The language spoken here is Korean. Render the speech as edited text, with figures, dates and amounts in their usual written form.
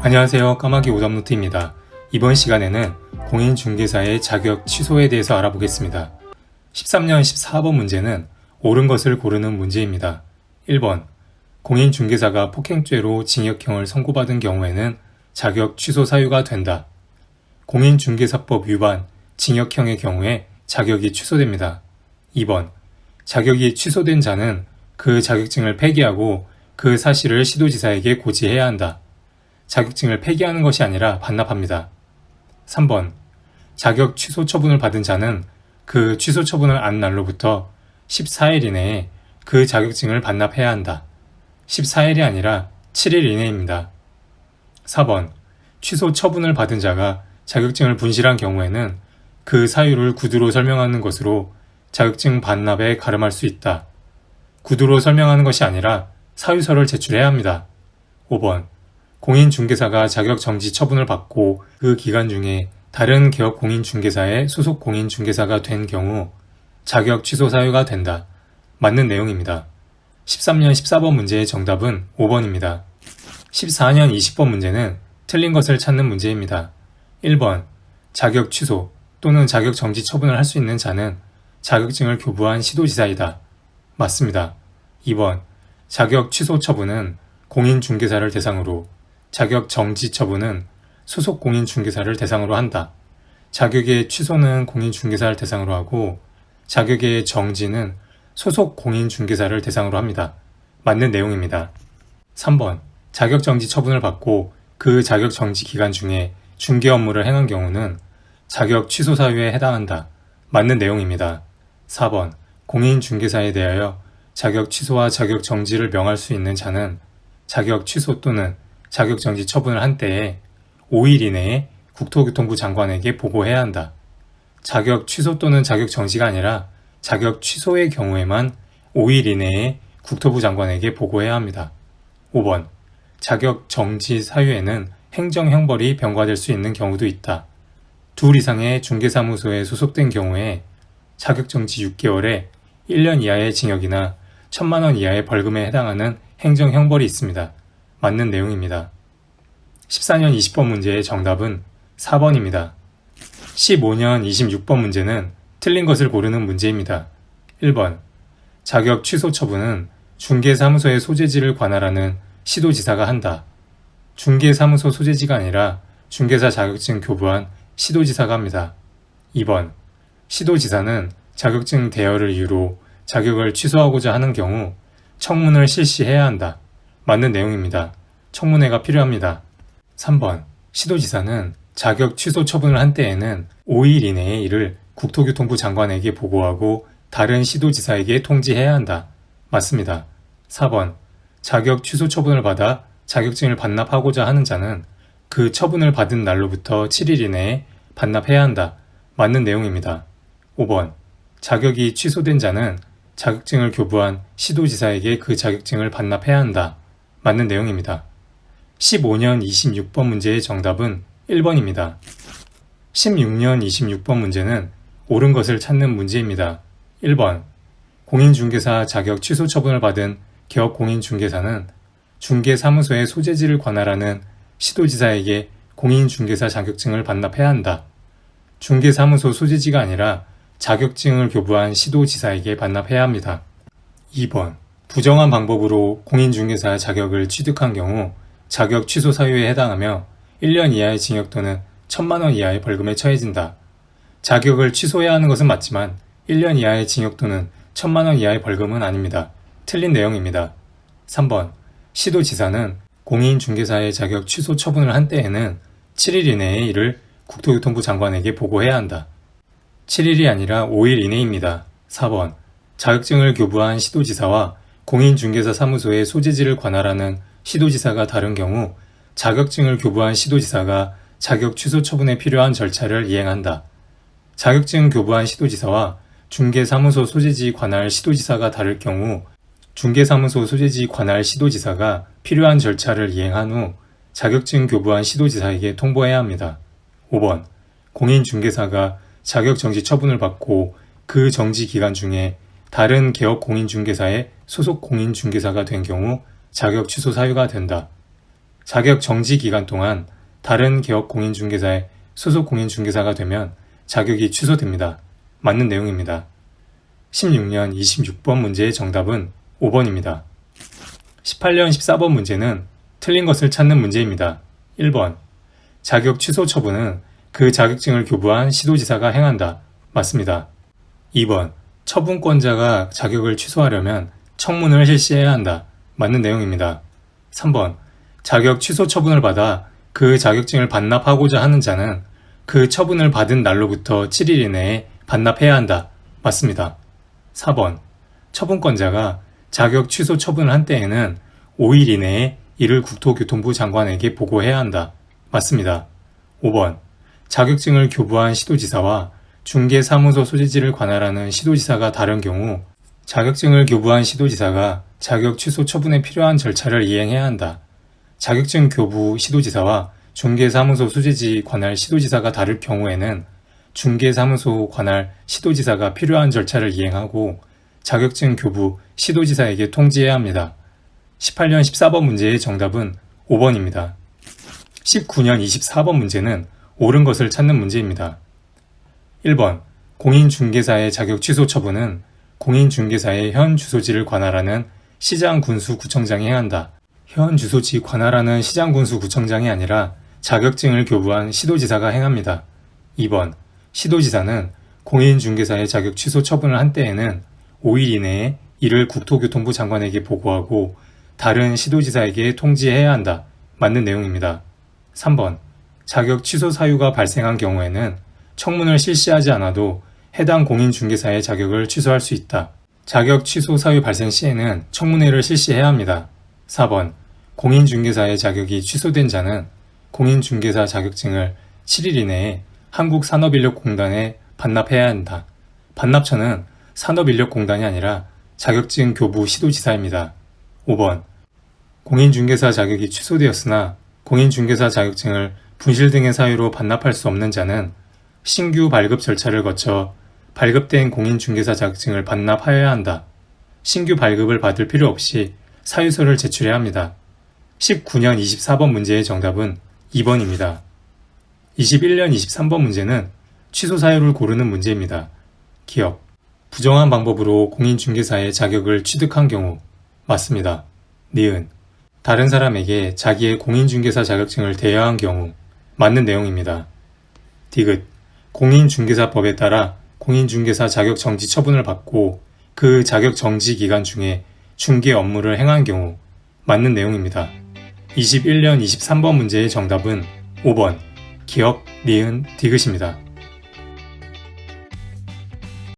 안녕하세요. 까마귀 오답노트입니다. 이번 시간에는 공인중개사의 자격 취소에 대해서 알아보겠습니다. 13년 14번 문제는 옳은 것을 고르는 문제입니다. 1번 공인중개사가 폭행죄로 징역형을 선고받은 경우에는 자격 취소 사유가 된다. 공인중개사법 위반, 징역형의 경우에 자격이 취소됩니다. 2번 자격이 취소된 자는 그 자격증을 폐기하고 그 사실을 시도지사에게 고지해야 한다. 자격증을 폐기하는 것이 아니라 반납합니다. 3번 자격 취소 처분을 받은 자는 그 취소 처분을 안 날로부터 14일 이내에 그 자격증을 반납해야 한다. 14일이 아니라 7일 이내입니다. 4번 취소 처분을 받은 자가 자격증을 분실한 경우에는 그 사유를 구두로 설명하는 것으로 자격증 반납에 가름할 수 있다. 구두로 설명하는 것이 아니라 사유서를 제출해야 합니다. 5번 공인중개사가 자격 정지 처분을 받고 그 기간 중에 다른 개업 공인중개사의 소속 공인중개사가 된 경우 자격 취소 사유가 된다. 맞는 내용입니다. 13년 14번 문제의 정답은 5번입니다. 14년 20번 문제는 틀린 것을 찾는 문제입니다. 1번 자격 취소 또는 자격 정지 처분을 할 수 있는 자는 자격증을 교부한 시도지사이다. 맞습니다. 2번 자격 취소 처분은 공인중개사를 대상으로, 자격 정지 처분은 소속 공인중개사를 대상으로 한다. 자격의 취소는 공인중개사를 대상으로 하고 자격의 정지는 소속 공인중개사를 대상으로 합니다. 맞는 내용입니다. 3번 자격정지 처분을 받고 그 자격정지 기간 중에 중개 업무를 행한 경우는 자격 취소 사유에 해당한다. 맞는 내용입니다. 4번 공인중개사에 대하여 자격 취소와 자격 정지를 명할 수 있는 자는 자격 취소 또는 자격 정지 처분을 한 때에 5일 이내에 국토교통부 장관에게 보고해야 한다. 자격 취소 또는 자격 정지가 아니라 자격 취소의 경우에만 5일 이내에 국토부 장관에게 보고해야 합니다. 5번 자격 정지 사유에는 행정형벌이 병과될 수 있는 경우도 있다. 2 이상의 중개사무소에 소속된 경우에 자격정지 6개월에 1년 이하의 징역이나 1,000만 원 이하의 벌금에 해당하는 행정형벌이 있습니다. 맞는 내용입니다. 14년 20번 문제의 정답은 4번입니다. 15년 26번 문제는 틀린 것을 고르는 문제입니다. 1번 자격 취소 처분은 중개사무소의 소재지를 관할하는 시도지사가 한다. 중개사무소 소재지가 아니라 중개사 자격증 교부한 시도지사가 합니다. 2번 시도지사는 자격증 대여를 이유로 자격을 취소하고자 하는 경우 청문을 실시해야 한다. 맞는 내용입니다. 청문회가 필요합니다. 3번 시도지사는 자격 취소 처분을 한 때에는 5일 이내에 이를 국토교통부 장관에게 보고하고 다른 시도지사에게 통지해야 한다. 맞습니다. 4번 자격 취소 처분을 받아 자격증을 반납하고자 하는 자는 그 처분을 받은 날로부터 7일 이내에 반납해야 한다. 맞는 내용입니다. 5번 자격이 취소된 자는 자격증을 교부한 시도지사에게 그 자격증을 반납해야 한다. 맞는 내용입니다. 15년 26번 문제의 정답은 1번입니다. 16년 26번 문제는 옳은 것을 찾는 문제입니다. 1번 공인중개사 자격 취소 처분을 받은 개업 공인중개사는 중개사무소의 소재지를 관할하는 시도지사에게 공인중개사 자격증을 반납해야 한다. 중개사무소 소재지가 아니라 자격증을 교부한 시도지사에게 반납해야 합니다. 2번 부정한 방법으로 공인중개사 자격을 취득한 경우 자격 취소 사유에 해당하며 1년 이하의 징역 또는 1,000만 원 이하의 벌금에 처해진다. 자격을 취소해야 하는 것은 맞지만 1년 이하의 징역 또는 1,000만 원 이하의 벌금은 아닙니다. 틀린 내용입니다. 3번 시도지사는 공인중개사의 자격 취소 처분을 한 때에는 7일 이내에 이를 국토교통부 장관에게 보고해야 한다. 7일이 아니라 5일 이내입니다. 4번 자격증을 교부한 시도지사와 공인중개사 사무소의 소재지를 관할하는 시도지사가 다른 경우 자격증을 교부한 시도지사가 자격 취소 처분에 필요한 절차를 이행한다. 자격증 교부한 시도지사와 중개사무소 소재지 관할 시도지사가 다를 경우 중개사무소 소재지 관할 시도지사가 필요한 절차를 이행한 후 자격증 교부한 시도지사에게 통보해야 합니다. 5번 공인중개사가 자격정지 처분을 받고 그 정지 기간 중에 다른 개업 공인중개사의 소속 공인중개사가 된 경우 자격 취소 사유가 된다. 자격 정지 기간 동안 다른 개업 공인중개사의 소속 공인중개사가 되면 자격이 취소됩니다. 맞는 내용입니다. 16년 26번 문제의 정답은 5번입니다. 18년 14번 문제는 틀린 것을 찾는 문제입니다. 1번. 자격 취소 처분은 그 자격증을 교부한 시도지사가 행한다. 맞습니다. 2번. 처분권자가 자격을 취소하려면 청문을 실시해야 한다. 맞는 내용입니다. 3번. 자격 취소 처분을 받아 그 자격증을 반납하고자 하는 자는 그 처분을 받은 날로부터 7일 이내에 반납해야 한다. 맞습니다. 4번. 처분권자가 자격 취소 처분을 한 때에는 5일 이내에 이를 국토교통부 장관에게 보고해야 한다. 맞습니다. 5번. 자격증을 교부한 시도지사와 중개사무소 소재지를 관할하는 시도지사가 다른 경우 자격증을 교부한 시도지사가 자격 취소 처분에 필요한 절차를 이행해야 한다. 자격증 교부 시도지사와 중개사무소 소재지 관할 시도지사가 다를 경우에는 중개사무소 관할 시도지사가 필요한 절차를 이행하고 자격증 교부 시도지사에게 통지해야 합니다. 18년 14번 문제의 정답은 5번입니다. 19년 24번 문제는 옳은 것을 찾는 문제입니다. 1번. 공인중개사의 자격 취소 처분은 공인중개사의 현 주소지를 관할하는 시장군수구청장이 행한다. 현 주소지 관할하는 시장군수구청장이 아니라 자격증을 교부한 시도지사가 행합니다. 2번. 시도지사는 공인중개사의 자격 취소 처분을 한 때에는 5일 이내에 이를 국토교통부 장관에게 보고하고 다른 시도지사에게 통지해야 한다. 맞는 내용입니다. 3번. 자격 취소 사유가 발생한 경우에는 청문을 실시하지 않아도 해당 공인중개사의 자격을 취소할 수 있다. 자격 취소 사유 발생 시에는 청문회를 실시해야 합니다. 4번. 공인중개사의 자격이 취소된 자는 공인중개사 자격증을 7일 이내에 한국산업인력공단에 반납해야 한다. 반납처는 산업인력공단이 아니라 자격증 교부 시도지사입니다. 5번. 공인중개사 자격이 취소되었으나 공인중개사 자격증을 분실 등의 사유로 반납할 수 없는 자는 신규 발급 절차를 거쳐 발급된 공인중개사 자격증을 반납하여야 한다. 신규 발급을 받을 필요 없이 사유서를 제출해야 합니다. 19년 24번 문제의 정답은 2번입니다. 21년 23번 문제는 취소 사유를 고르는 문제입니다. 기억. 부정한 방법으로 공인중개사의 자격을 취득한 경우. 맞습니다. 니은. 다른 사람에게 자기의 공인중개사 자격증을 대여한 경우. 맞는 내용입니다. 디귿. 공인중개사법에 따라 공인중개사 자격 정지 처분을 받고 그 자격 정지 기간 중에 중개 업무를 행한 경우. 맞는 내용입니다. 21년 23번 문제의 정답은 5번. 기억, 니은, 디귿입니다.